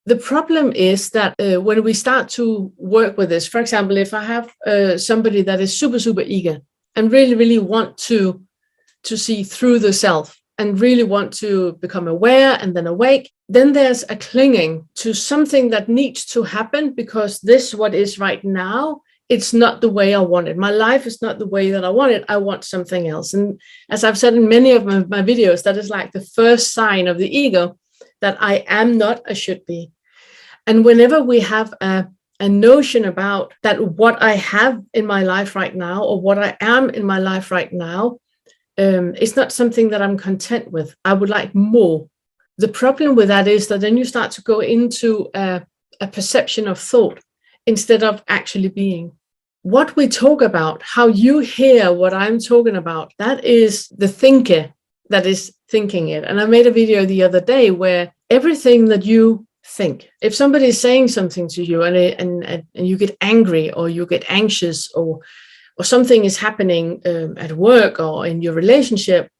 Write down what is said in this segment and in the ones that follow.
The problem is that when we start to work with this, for example, if I have somebody that is super, super eager and really, really want to see through the self and really want to become aware and then awake, then there's a clinging to something that needs to happen because this, what is right now, it's not the way I want it. My life is not the way that I want it. I want something else. And as I've said in many of my videos, that is like the first sign of the ego, that I am not a should be. And whenever we have a notion about that, what I have in my life right now, or what I am in my life right now, it's not something that I'm content with. I would like more. The problem with that is that then you start to go into a perception of thought instead of actually being. What we talk about, how you hear what I'm talking about, that is the thinker that is thinking it. And I made a video the other day where everything that you think, if somebody is saying something to you and you get angry or you get anxious or something is happening at work or in your relationship,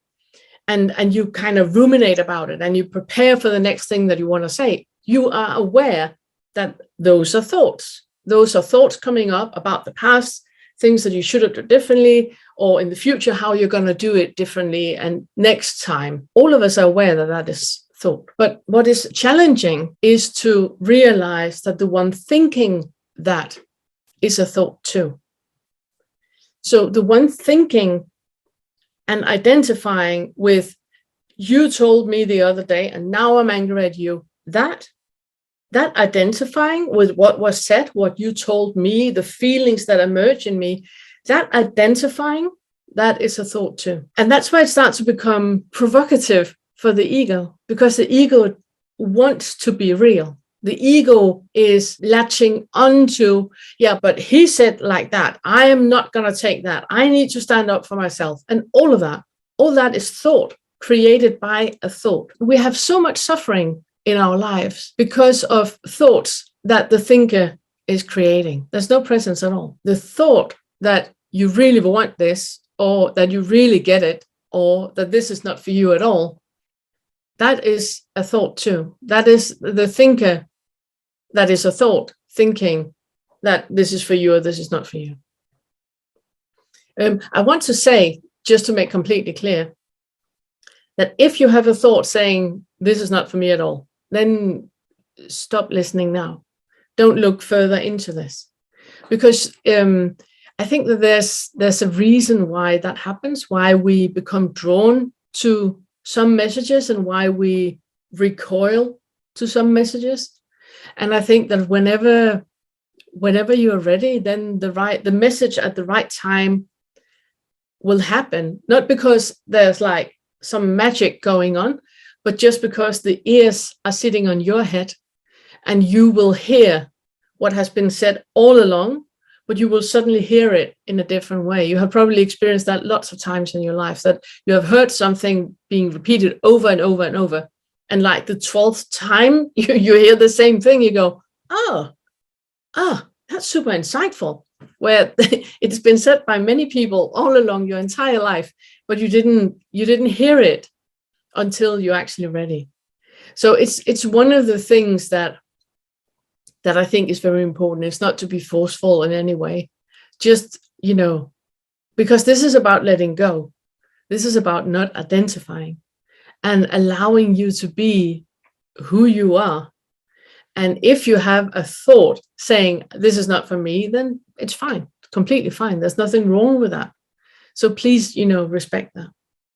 and you kind of ruminate about it and you prepare for the next thing that you want to say, you are aware that those are thoughts. Those are thoughts coming up about the past, things that you should have done differently, or in the future, how you're going to do it differently and next time. All of us are aware that that is thought. But what is challenging is to realize that the one thinking that is a thought too. So the one thinking and identifying with, you told me the other day and now I'm angry at you, that identifying with what was said, what you told me, the feelings that emerge in me, that identifying, that is a thought too. And that's why it starts to become provocative for the ego, because the ego wants to be real. The ego is latching onto, yeah, but he said like that. I am not going to take that. I need to stand up for myself. And all that is thought created by a thought. We have so much suffering in our lives because of thoughts that the thinker is creating. There's no presence at all. The thought that you really want this, or that you really get it, or that this is not for you at all, that is a thought too. That is the thinker that is a thought, thinking that this is for you or this is not for you. I want to say, just to make completely clear, that if you have a thought saying, this is not for me at all, then stop listening now. Don't look further into this. Because I think that there's a reason why that happens, why we become drawn to some messages and why we recoil to some messages. And I think that whenever you're ready, then the message at the right time will happen. Not because there's like some magic going on, but just because the ears are sitting on your head and you will hear what has been said all along, but you will suddenly hear it in a different way. You have probably experienced that lots of times in your life, that you have heard something being repeated over and over and over. And like the 12th time you hear the same thing, you go, oh, that's super insightful. Where it's been said by many people all along your entire life, but you didn't hear it until you're actually ready. So it's one of the things that I think is very important. It's not to be forceful in any way, just, because this is about letting go. This is about not identifying and allowing you to be who you are. And if you have a thought saying, this is not for me, then it's fine, completely fine. There's nothing wrong with that. So please, respect that.